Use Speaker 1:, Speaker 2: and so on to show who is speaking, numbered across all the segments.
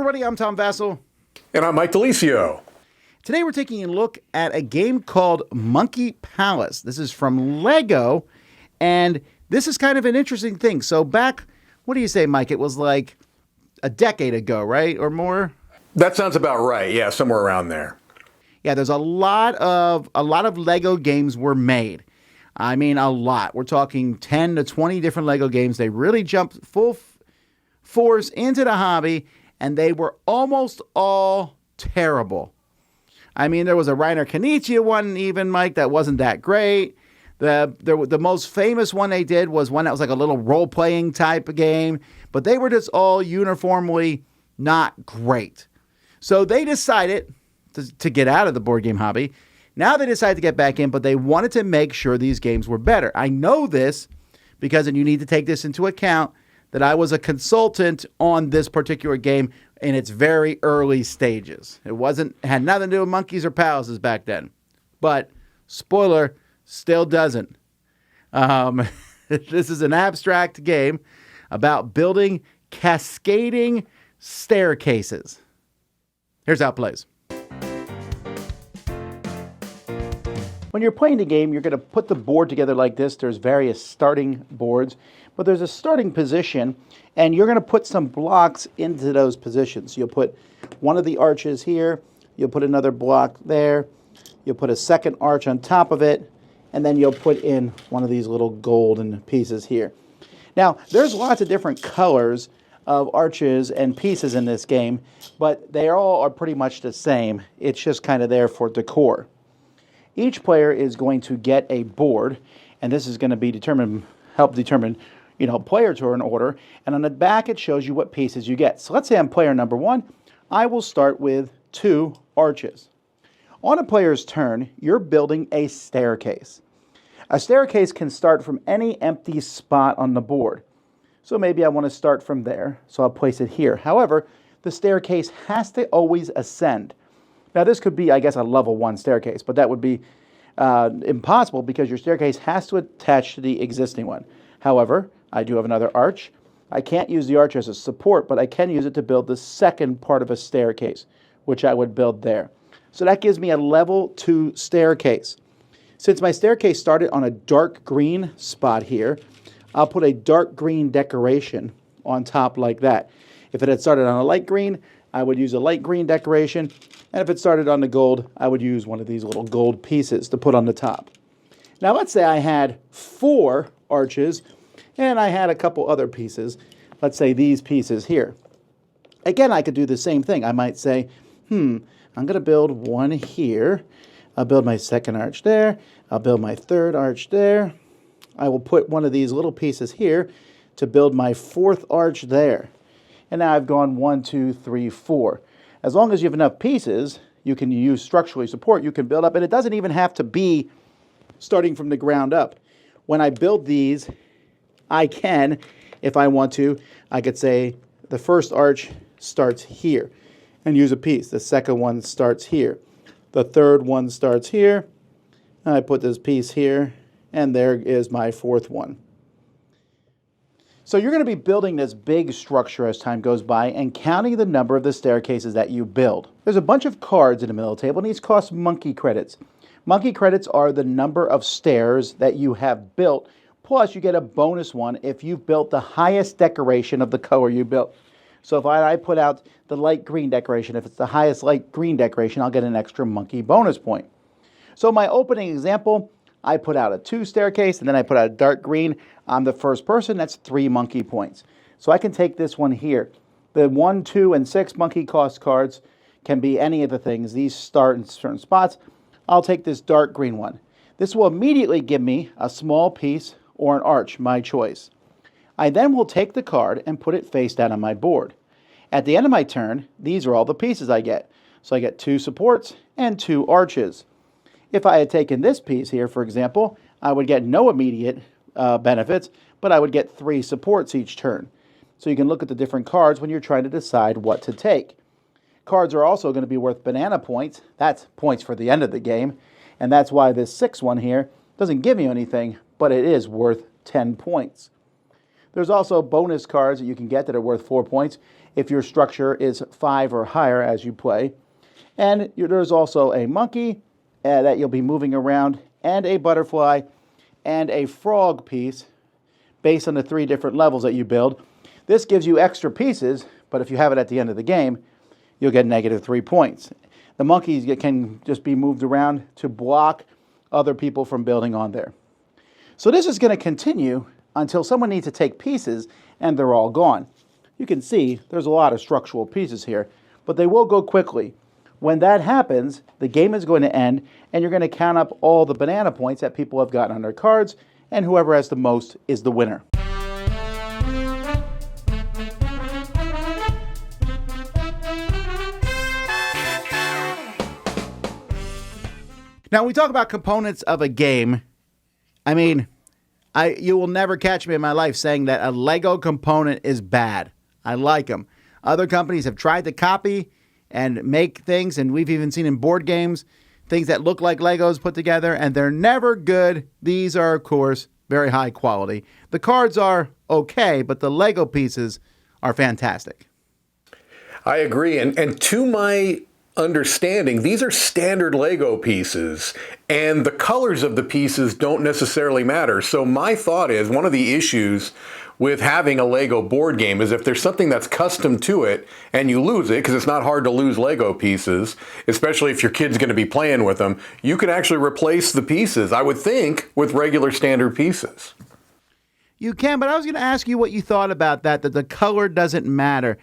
Speaker 1: everybody, I'm Tom Vassell.
Speaker 2: And I'm Mike Delisio.
Speaker 1: Today we're taking a look at a game called Monkey Palace. This is from Lego, and this is kind of an interesting thing. So back, what do you say, Mike? It was like a decade ago, right? Or more?
Speaker 2: That sounds about right. Yeah, somewhere around there.
Speaker 1: Yeah, there's a lot of Lego games were made. I mean, a lot. We're talking 10 to 20 different Lego games. They really jumped full force into the hobby, and they were almost all terrible. I mean, there was a Reiner Knizia one even, Mike, that wasn't that great. The most famous one they did was one that was like a little role-playing type of game, but they were just all uniformly not great. So they decided to get out of the board game hobby. Now they decided to get back in, but they wanted to make sure these games were better. I know this because, and you need to take this into account, that I was a consultant on this particular game in its very early stages. It had nothing to do with monkeys or palaces back then. But, spoiler, still doesn't. This is an abstract game about building cascading staircases. Here's how it plays. When you're playing the game, you're going to put the board together like this. There's various starting boards, but there's a starting position, and you're going to put some blocks into those positions. You'll put one of the arches here, you'll put another block there, you'll put a second arch on top of it, and then you'll put in one of these little golden pieces here. Now, there's lots of different colors of arches and pieces in this game, but they all are pretty much the same. It's just kind of there for decor. Each player is going to get a board, and this is going to be help determine, player turn order. And on the back, it shows you what pieces you get. So let's say I'm player number 1. I will start with 2 arches. On a player's turn, you're building a staircase. A staircase can start from any empty spot on the board. So maybe I want to start from there, so I'll place it here. However, the staircase has to always ascend. Now, this could be, I guess, a level 1 staircase, but that would be impossible because your staircase has to attach to the existing one. However, I do have another arch. I can't use the arch as a support, but I can use it to build the second part of a staircase, which I would build there. So that gives me a level 2 staircase. Since my staircase started on a dark green spot here, I'll put a dark green decoration on top like that. If it had started on a light green, I would use a light green decoration. And if it started on the gold, I would use one of these little gold pieces to put on the top. Now let's say I had 4 arches and I had a couple other pieces. Let's say these pieces here. Again, I could do the same thing. I might say, I'm going to build one here. I'll build my second arch there. I'll build my third arch there. I will put one of these little pieces here to build my 4th arch there. And now I've gone 1, 2, 3, 4. As long as you have enough pieces, you can use structurally support, you can build up, and it doesn't even have to be starting from the ground up. When I build these, I can, if I want to, I could say the first arch starts here and use a piece. The second one starts here. The third one starts here. I put this piece here, and there is my 4th one. So you're going to be building this big structure as time goes by and counting the number of the staircases that you build. There's a bunch of cards in the middle of the table, and these cost monkey credits. Monkey credits are the number of stairs that you have built, plus you get a bonus one if you've built the highest decoration of the color you built. So if I put out the light green decoration, if it's the highest light green decoration, I'll get an extra monkey bonus point. So my opening example, I put out a 2 staircase, and then I put out a dark green. I'm the first person, that's 3 monkey points. So I can take this one here. The 1, 2, and 6 monkey cost cards can be any of the things. These start in certain spots. I'll take this dark green one. This will immediately give me a small piece or an arch, my choice. I then will take the card and put it face down on my board. At the end of my turn, these are all the pieces I get. So I get 2 supports and 2 arches. If I had taken this piece here, for example, I would get no immediate benefits, but I would get 3 supports each turn. So you can look at the different cards when you're trying to decide what to take. Cards are also going to be worth banana points. That's points for the end of the game. And that's why this 6th one here doesn't give you anything, but it is worth 10 points. There's also bonus cards that you can get that are worth 4 points if your structure is 5 or higher as you play. And there's also a monkey that you'll be moving around, and a butterfly, and a frog piece based on the 3 different levels that you build. This gives you extra pieces, but if you have it at the end of the game, you'll get negative 3 points. The monkeys can just be moved around to block other people from building on there. So this is going to continue until someone needs to take pieces and they're all gone. You can see there's a lot of structural pieces here, but they will go quickly. When that happens, the game is going to end, and you're going to count up all the banana points that people have gotten on their cards, and whoever has the most is the winner. Now, when we talk about components of a game, I mean, you will never catch me in my life saying that a Lego component is bad. I like them. Other companies have tried to copy and make things, and we've even seen in board games things that look like Legos put together, and they're never good. These are, of course, very high quality. The cards are okay, but the Lego pieces are fantastic.
Speaker 2: I agree. And to my understanding, these are standard Lego pieces, and the colors of the pieces don't necessarily matter. So my thought is one of the issues with having a Lego board game is if there's something that's custom to it and you lose it, because it's not hard to lose Lego pieces, especially if your kid's going to be playing with them, you can actually replace the pieces, I would think, with regular standard pieces.
Speaker 1: You can, but I was going to ask you what you thought about that the color doesn't matter.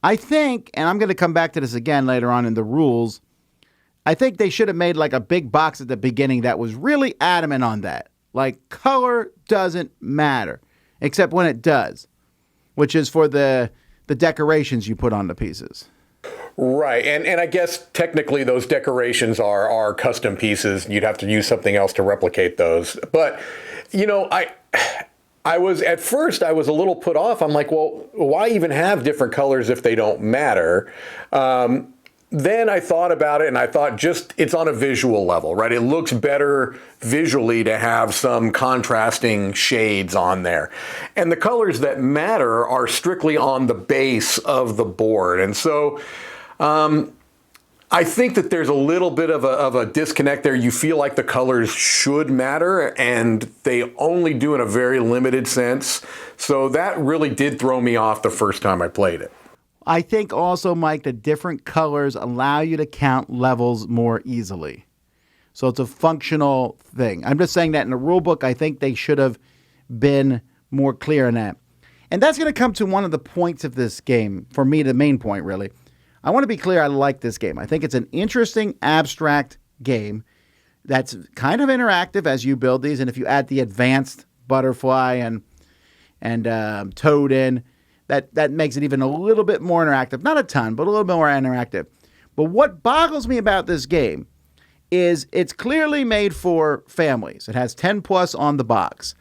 Speaker 1: I think, and I'm going to come back to this again later on in the rules, I think they should have made like a big box at the beginning that was really adamant on that. Like, color doesn't matter, except when it does, which is for the decorations you put on the pieces.
Speaker 2: Right, and I guess technically those decorations are custom pieces. You'd have to use something else to replicate those. But, you know, at first I was a little put off. I'm like, well, why even have different colors if they don't matter? Then I thought about it, and I thought just it's on a visual level, right? It looks better visually to have some contrasting shades on there. And the colors that matter are strictly on the base of the board. And so I think that there's a little bit of a disconnect there. You feel like the colors should matter, and they only do in a very limited sense. So that really did throw me off the first time I played it.
Speaker 1: I think also, Mike, the different colors allow you to count levels more easily. So it's a functional thing. I'm just saying that in the rule book, I think they should have been more clear in that. And that's going to come to one of the points of this game. For me, the main point, really. I want to be clear, I like this game. I think it's an interesting, abstract game that's kind of interactive as you build these. And if you add the advanced butterfly and toad in, that makes it even a little bit more interactive. Not a ton, but a little bit more interactive. But what boggles me about this game is it's clearly made for families. It has 10 plus on the box.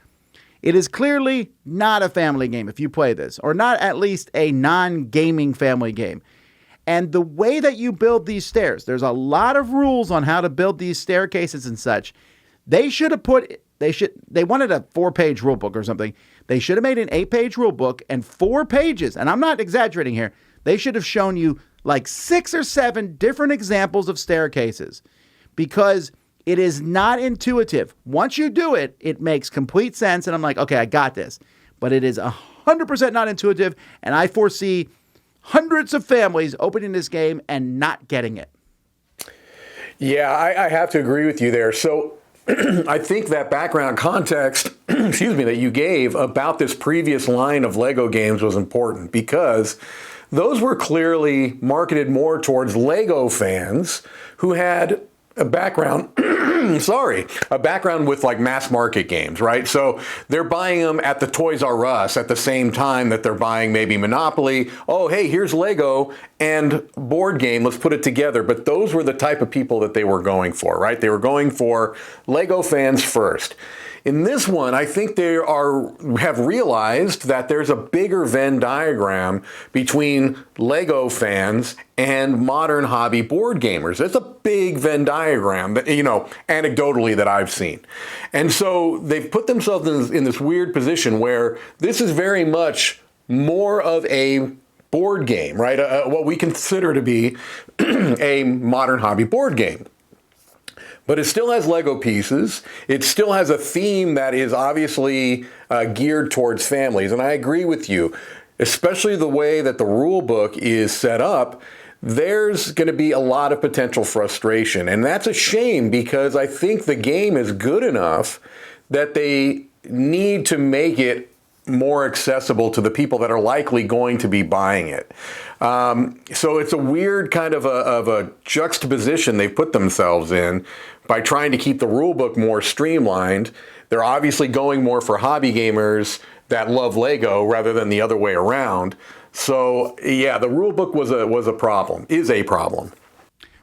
Speaker 1: It is clearly not a family game if you play this, or not at least a non-gaming family game. And the way that you build these stairs, there's a lot of rules on how to build these staircases and such. They wanted a 4-page rule book or something. They should have made an 8-page rule book and 4 pages. And I'm not exaggerating here. They should have shown you like 6 or 7 different examples of staircases, because it is not intuitive. Once you do it, it makes complete sense. And I'm like, okay, I got this. But it is 100% not intuitive. And I foresee hundreds of families opening this game and not getting it.
Speaker 2: Yeah, I have to agree with you there. So I think that background context, that you gave about this previous line of Lego games was important, because those were clearly marketed more towards Lego fans who had a background, a background with like mass market games, right? So they're buying them at the Toys R Us at the same time that they're buying maybe Monopoly. Oh, hey, here's Lego and board game. Let's put it together. But those were the type of people that they were going for, right? They were going for Lego fans first. In this one, I think have realized that there's a bigger Venn diagram between Lego fans and modern hobby board gamers. It's a big Venn diagram that, anecdotally that I've seen. And so they've put themselves in this weird position where this is very much more of a board game, right? What we consider to be a modern hobby board game. But it still has Lego pieces. It still has a theme that is obviously geared towards families. And I agree with you, especially the way that the rule book is set up. There's going to be a lot of potential frustration. And that's a shame because I think the game is good enough that they need to make it more accessible to the people that are likely going to be buying it. So it's a weird kind of a juxtaposition they've put themselves in by trying to keep the rule book more streamlined. They're obviously going more for hobby gamers that love Lego rather than the other way around. So yeah, the rule book is a problem.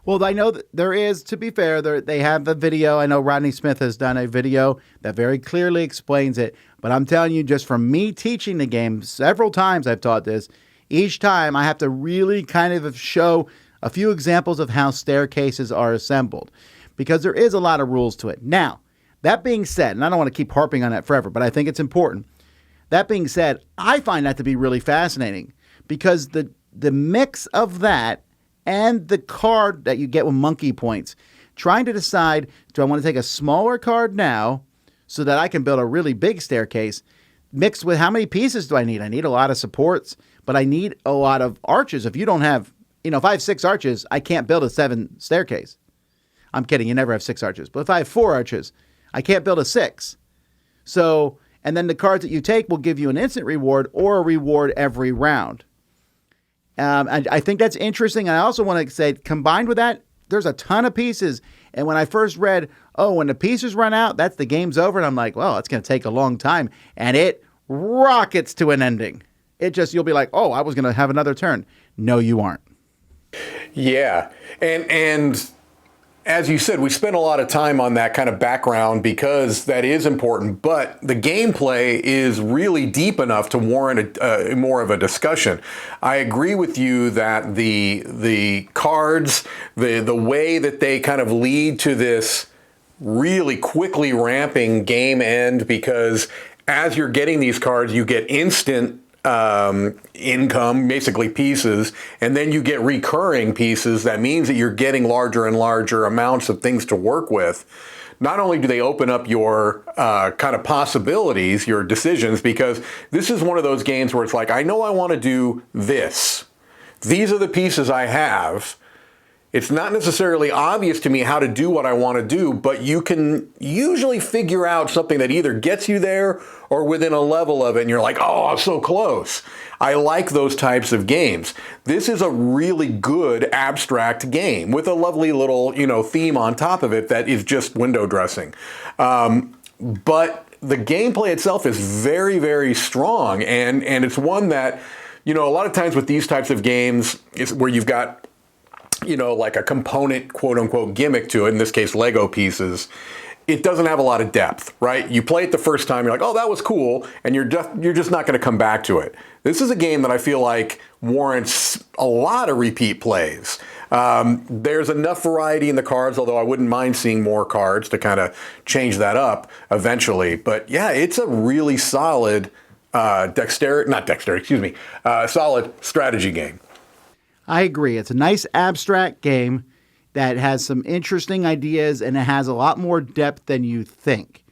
Speaker 1: Well, I know that there is, to be fair, they have a video. I know Rodney Smith has done a video that very clearly explains it. But I'm telling you, just from me teaching the game, several times I've taught this, each time I have to really kind of show a few examples of how staircases are assembled, because there is a lot of rules to it. Now, that being said, and I don't want to keep harping on that forever, but I think it's important. That being said, I find that to be really fascinating because the mix of that and the card that you get with monkey points, trying to decide, do I want to take a smaller card now so that I can build a really big staircase, mixed with how many pieces do I need? I need a lot of supports, but I need a lot of arches. If you don't have, if I have 6 arches, I can't build a 7 staircase. I'm kidding, you never have 6 arches. But if I have 4 arches, I can't build a 6. So, and then the cards that you take will give you an instant reward or a reward every round. And I think that's interesting. And I also want to say, combined with that, there's a ton of pieces. And when I first read, when the pieces run out, that's the game's over. And I'm like, well, it's going to take a long time. And it rockets to an ending. You'll be like, I was going to have another turn. No, you aren't.
Speaker 2: Yeah. And as you said, we spent a lot of time on that kind of background because that is important, but the gameplay is really deep enough to warrant more of a discussion. I agree with you that the cards, the way that they kind of lead to this really quickly ramping game end, because as you're getting these cards, you get instant income, basically pieces, and then you get recurring pieces. That means that you're getting larger and larger amounts of things to work with. Not only do they open up your kind of possibilities, your decisions, because this is one of those games where it's like, I know I want to do this. These are the pieces I have. It's not necessarily obvious to me how to do what I want to do, but you can usually figure out something that either gets you there or within a level of it, and you're like, I'm so close. I like those types of games. This is a really good abstract game with a lovely little, theme on top of it that is just window dressing. But the gameplay itself is very, very strong, and it's one that, a lot of times with these types of games, is where you've got like a component, quote unquote, gimmick to it, in this case, Lego pieces, it doesn't have a lot of depth, right? You play it the first time, you're like, that was cool, and you're just not going to come back to it. This is a game that I feel like warrants a lot of repeat plays. There's enough variety in the cards, although I wouldn't mind seeing more cards to kind of change that up eventually. But yeah, it's a really solid solid strategy game.
Speaker 1: I agree. It's a nice abstract game that has some interesting ideas and it has a lot more depth than you think.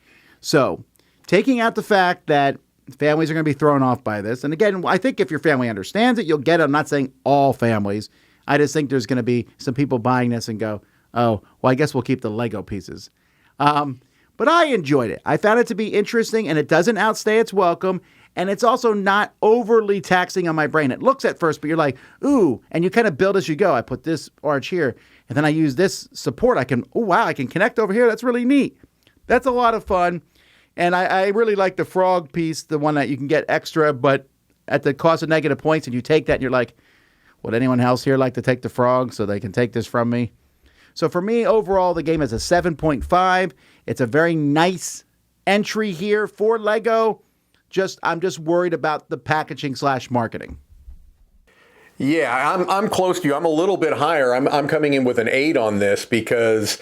Speaker 1: So, taking out the fact that families are going to be thrown off by this, and again, I think if your family understands it, you'll get it. I'm not saying all families. I just think there's going to be some people buying this and go, I guess we'll keep the Lego pieces. But I enjoyed it. I found it to be interesting, and it doesn't outstay its welcome. And it's also not overly taxing on my brain. It looks at first, but you're like, ooh, and you kind of build as you go. I put this arch here, and then I use this support. I can connect over here. That's really neat. That's a lot of fun. And I really like the frog piece, the one that you can get extra, but at the cost of negative points, and you take that, and you're like, would anyone else here like to take the frog so they can take this from me? So for me, overall, the game is a 7.5. It's a very nice entry here for Lego. I'm just worried about the packaging / marketing.
Speaker 2: Yeah, I'm close to you. I'm a little bit higher. I'm coming in with an 8 on this because,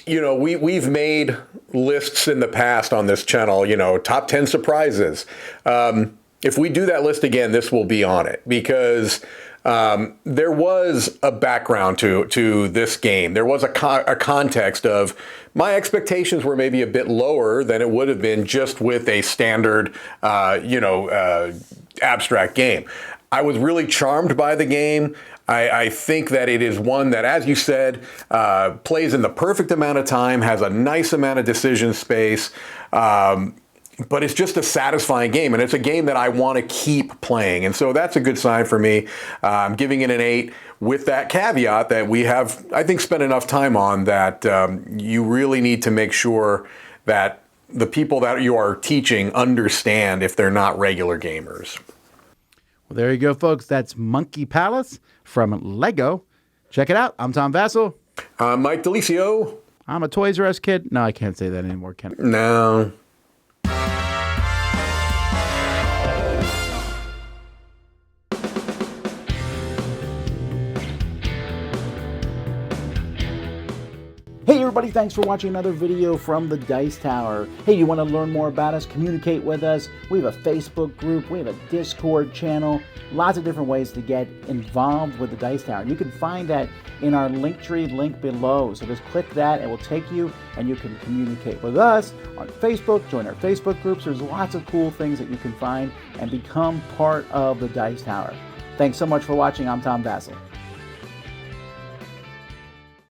Speaker 2: we've made lists in the past on this channel, top 10 surprises. If we do that list again, this will be on it because there was a background to this game. There was a context of my expectations were maybe a bit lower than it would have been just with a standard, abstract game. I was really charmed by the game. I think that it is one that, as you said, plays in the perfect amount of time, has a nice amount of decision space, but it's just a satisfying game, and it's a game that I want to keep playing. And so that's a good sign for me. I'm giving it an 8 with that caveat that we have, I think, spent enough time on that you really need to make sure that the people that you are teaching understand if they're not regular gamers.
Speaker 1: Well, there you go, folks. That's Monkey Palace from Lego. Check it out. I'm Tom Vasel.
Speaker 2: I'm Mike Delicio.
Speaker 1: I'm a Toys R Us kid. No, I can't say that anymore, can I?
Speaker 2: No.
Speaker 1: Hey everybody, thanks for watching another video from the Dice Tower. Hey, you want to learn more about us, communicate with us? We have a Facebook group, we have a Discord channel, lots of different ways to get involved with the Dice Tower. You can find that in our Linktree link below. So just click that, it will take you and you can communicate with us on Facebook, join our Facebook groups. There's lots of cool things that you can find and become part of the Dice Tower. Thanks so much for watching. I'm Tom Vasel.